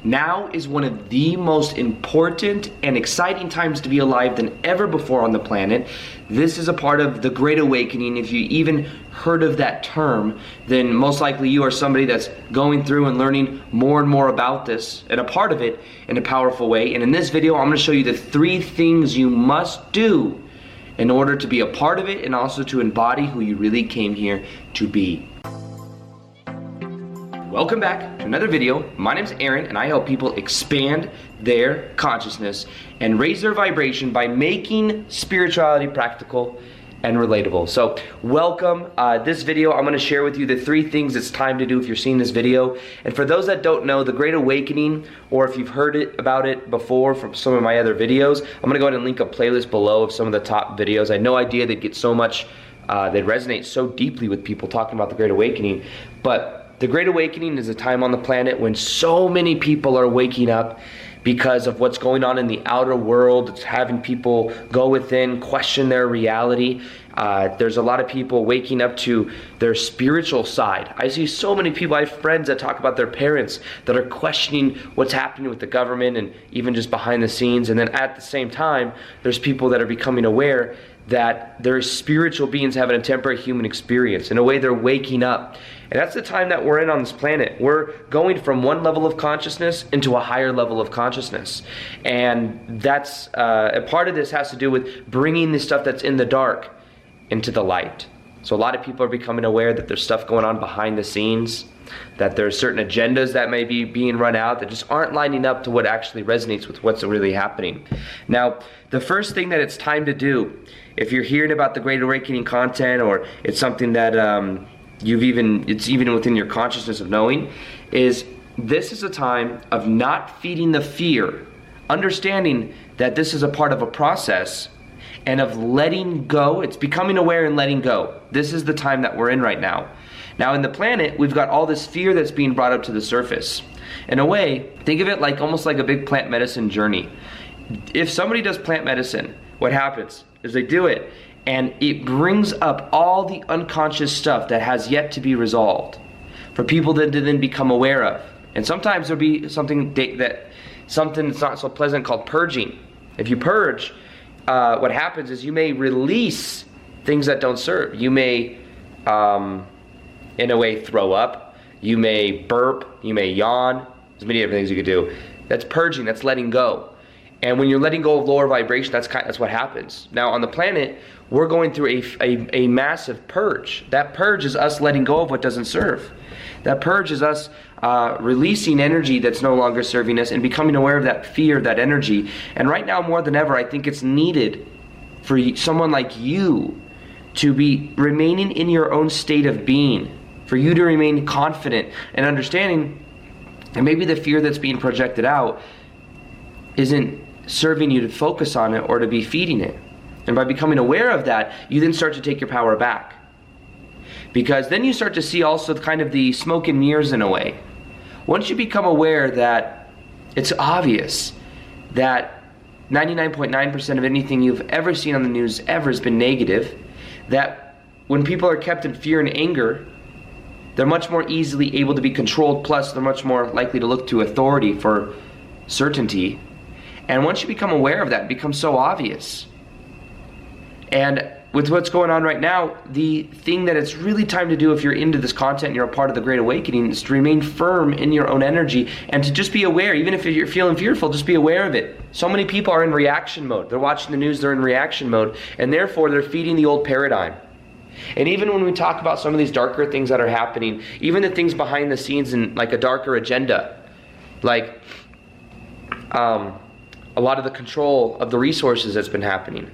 Now is one of the most important and exciting times to be alive than ever before on the planet. This is a part of the Great Awakening. If you even heard of that term, then most likely you are somebody that's going through and learning more and more about this and a part of it in a powerful way. And in this video, I'm going to show you the 3 things you must do in order to be a part of it and also to embody who you really came here to be. Welcome back to another video. My name's Aaron and I help people expand their consciousness and raise their vibration by making spirituality practical and relatable. So welcome. This video I'm going to share with you the 3 things it's time to do if you're seeing this video. And for those that don't know, the Great Awakening, or if you've heard about it before from some of my other videos, I'm going to go ahead and link a playlist below of some of the top videos. I had no idea they'd get so much, they'd resonate so deeply with people talking about the Great Awakening. But the Great Awakening is a time on the planet when so many people are waking up because of what's going on in the outer world. It's having people go within, question their reality. There's a lot of people waking up to their spiritual side. I see so many people, I have friends that talk about their parents that are questioning what's happening with the government and even just behind the scenes. And then at the same time, there's people that are becoming aware that they're spiritual beings having a temporary human experience. In a way, they're waking up. And that's the time that we're in on this planet. We're going from one level of consciousness into a higher level of consciousness. And that's a part of this has to do with bringing the stuff that's in the dark into the light. So a lot of people are becoming aware that there's stuff going on behind the scenes, that there's certain agendas that may be being run out that just aren't lining up to what actually resonates with what's really happening. Now, the first thing that it's time to do, if you're hearing about the Great Awakening content, or it's something that it's even within your consciousness of knowing, is this is a time of not feeding the fear, understanding that this is a part of a process, and of letting go. It's becoming aware and letting go. This is the time that we're in right now. Now in the planet, we've got all this fear that's being brought up to the surface. In a way, think of it like almost like a big plant medicine journey. If somebody does plant medicine, what happens is they do it and it brings up all the unconscious stuff that has yet to be resolved for people to then become aware of. And sometimes there'll be something that's not so pleasant called purging. If you purge, what happens is you may release things that don't serve. You may, in a way, throw up. You may burp. You may yawn. There's many different things you could do. That's purging. That's letting go. And when you're letting go of lower vibration, that's what happens. Now on the planet, we're going through a massive purge. That purge is us letting go of what doesn't serve. That purge is us releasing energy that's no longer serving us and becoming aware of that fear, that energy. And right now, more than ever, I think it's needed for someone like you to be remaining in your own state of being, for you to remain confident and understanding that maybe the fear that's being projected out isn't serving you to focus on it or to be feeding it. And by becoming aware of that, you then start to take your power back. Because then you start to see also kind of the smoke and mirrors in a way. Once you become aware that it's obvious that 99.9% of anything you've ever seen on the news ever has been negative, that when people are kept in fear and anger, they're much more easily able to be controlled, plus they're much more likely to look to authority for certainty. And once you become aware of that, it becomes so obvious. And with what's going on right now, the thing that it's really time to do if you're into this content and you're a part of the Great Awakening is to remain firm in your own energy and to just be aware. Even if you're feeling fearful, just be aware of it. So many people are in reaction mode. They're watching the news, they're in reaction mode, and therefore they're feeding the old paradigm. And even when we talk about some of these darker things that are happening, even the things behind the scenes in like a darker agenda, like a lot of the control of the resources that's been happening.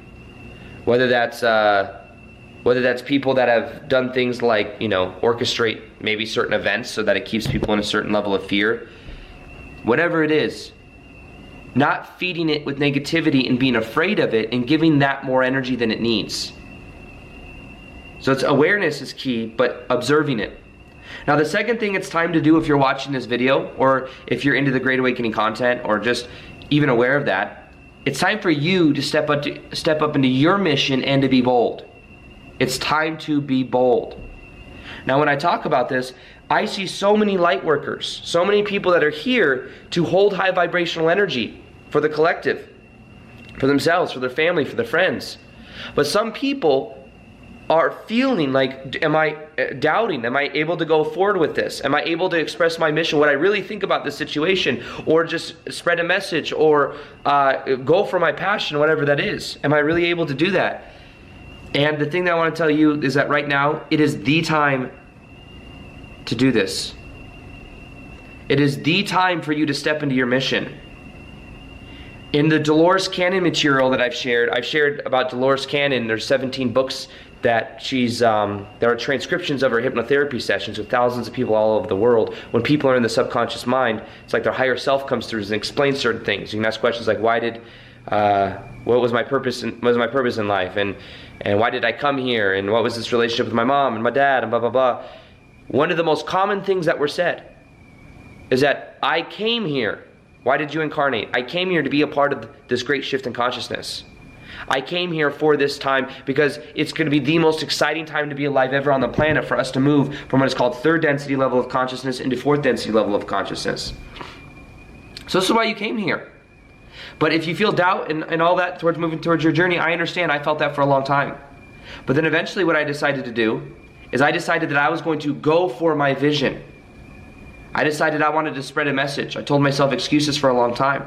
Whether that's people that have done things like, orchestrate maybe certain events so that it keeps people in a certain level of fear. Whatever it is, not feeding it with negativity and being afraid of it and giving that more energy than it needs. So it's awareness is key, but observing it. Now the second thing it's time to do if you're watching this video, or if you're into the Great Awakening content, or just even aware of that, it's time for you to step up into your mission and to be bold. It's time to be bold. Now when I talk about this, I see so many light workers, so many people that are here to hold high vibrational energy for the collective, for themselves, for their family, for their friends. But some people are feeling like, am I doubting? Am I able to go forward with this? Am I able to express my mission, what I really think about this situation, or just spread a message, or go for my passion, whatever that is? Am I really able to do that? And the thing that I want to tell you is that right now, it is the time to do this. It is the time for you to step into your mission. In the Dolores Cannon material that I've shared about Dolores Cannon. There's 17 books that there are transcriptions of her hypnotherapy sessions with thousands of people all over the world. When people are in the subconscious mind, it's like their higher self comes through and explains certain things. You can ask questions like, what was my purpose in life, and why did I come here, and what was this relationship with my mom and my dad, and blah blah blah. One of the most common things that were said is that I came here. Why did you incarnate? I came here to be a part of this great shift in consciousness. I came here for this time because it's going to be the most exciting time to be alive ever on the planet, for us to move from what is called third density level of consciousness into fourth density level of consciousness. So this is why you came here. But if you feel doubt and all that towards moving towards your journey, I understand. I felt that for a long time. But then eventually what I decided to do is I decided that I was going to go for my vision. I decided I wanted to spread a message. I told myself excuses for a long time.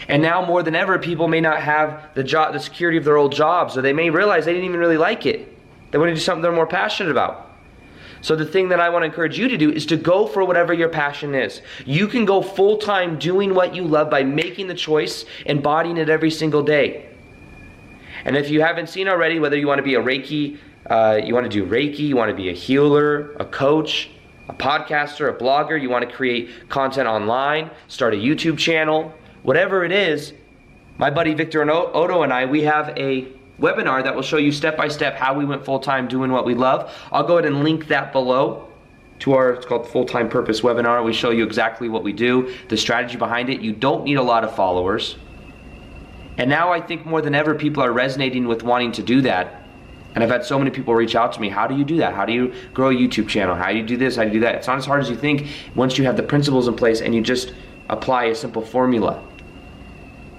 And now more than ever, people may not have the security of their old jobs, or they may realize they didn't even really like it. They want to do something they're more passionate about. So the thing that I want to encourage you to do is to go for whatever your passion is. You can go full-time doing what you love by making the choice, embodying it every single day. And if you haven't seen already, whether you want to be a Reiki, you want to do Reiki, you want to be a healer, a coach, a podcaster, a blogger, you want to create content online, start a YouTube channel, whatever it is, my buddy Victor Odo and I, we have a webinar that will show you step-by-step how we went full-time doing what we love. I'll go ahead and link that below to it's called Full-Time Purpose webinar. We show you exactly what we do, the strategy behind it. You don't need a lot of followers. And now I think more than ever, people are resonating with wanting to do that. And I've had so many people reach out to me, how do you do that? How do you grow a YouTube channel? How do you do this? How do you do that? It's not as hard as you think once you have the principles in place and you just apply a simple formula.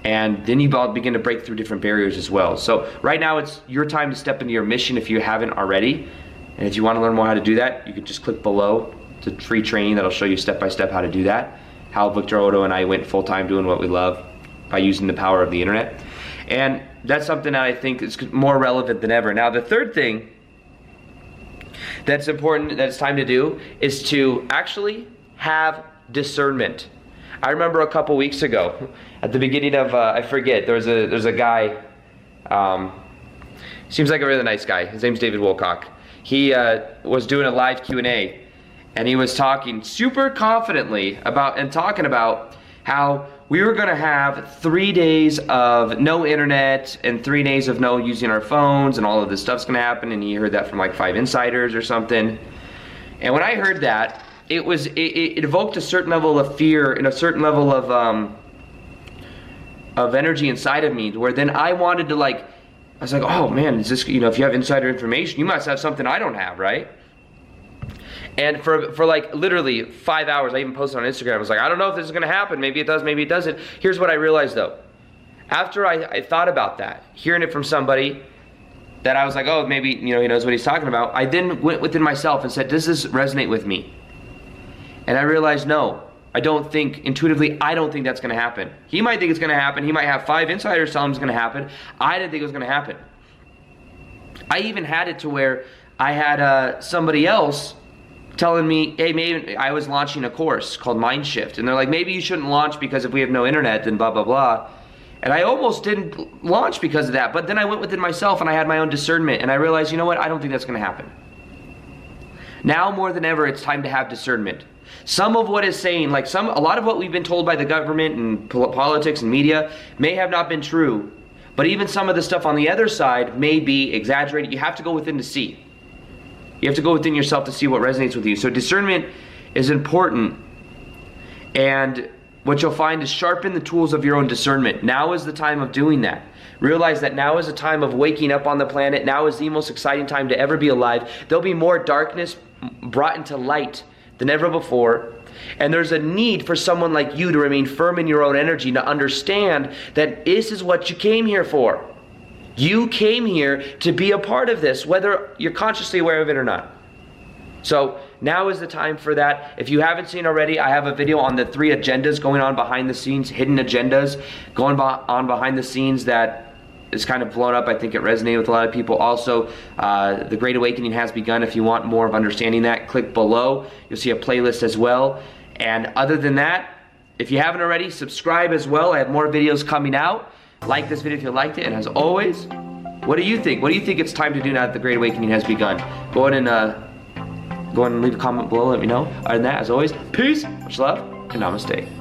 And then you all begin to break through different barriers as well. So right now it's your time to step into your mission if you haven't already. And if you want to learn more how to do that, you can just click below to free training that'll show you step-by-step how to do that. How Victor Odo and I went full-time doing what we love by using the power of the internet. And that's something that I think is more relevant than ever. Now the third thing that's important, that it's time to do, is to actually have discernment. I remember a couple weeks ago, at the beginning of, I forget, there's a guy, seems like a really nice guy. His name's David Wilcock. He was doing a live Q&A, and he was talking super confidently talking about how we were going to have 3 days of no internet and 3 days of no using our phones, and all of this stuff's going to happen. And he heard that from like 5 insiders or something. And when I heard that, it evoked a certain level of fear and a certain level of energy inside of me, where then I wanted to I was like, oh man, is this, if you have insider information, you must have something I don't have, right? And for like literally 5 hours, I even posted on Instagram, I was like, I don't know if this is going to happen. Maybe it does, maybe it doesn't. Here's what I realized though. After I thought about that, hearing it from somebody that I was like, oh, maybe he knows what he's talking about, I then went within myself and said, does this resonate with me? And I realized, no, I don't think, intuitively, I don't think that's going to happen. He might think it's going to happen. He might have 5 insiders tell him it's going to happen. I didn't think it was going to happen. I even had it to where I had somebody else telling me, hey, maybe I was launching a course called Mind Shift. And they're like, maybe you shouldn't launch because if we have no internet, then blah, blah, blah. And I almost didn't launch because of that. But then I went within myself and I had my own discernment. And I realized, you know what? I don't think that's going to happen. Now more than ever, it's time to have discernment. Some of what is saying, a lot of what we've been told by the government and politics and media may have not been true. But even some of the stuff on the other side may be exaggerated. You have to go within to see. You have to go within yourself to see what resonates with you. So discernment is important. And what you'll find is sharpen the tools of your own discernment. Now is the time of doing that. Realize that now is a time of waking up on the planet. Now is the most exciting time to ever be alive. There'll be more darkness brought into light than ever before. And there's a need for someone like you to remain firm in your own energy, to understand that this is what you came here for. You came here to be a part of this, whether you're consciously aware of it or not. So now is the time for that. If you haven't seen already, I have a video on the 3 agendas going on behind the scenes, hidden agendas going on behind the scenes that is kind of blown up. I think it resonated with a lot of people. Also, the Great Awakening has begun. If you want more of understanding that, click below. You'll see a playlist as well. And other than that, if you haven't already, subscribe as well. I have more videos coming out. Like this video if you liked it. And as always, what do you think? What do you think it's time to do now that the Great Awakening has begun? Go ahead and leave a comment below. Let me know. Other than that, as always, peace, much love, and namaste.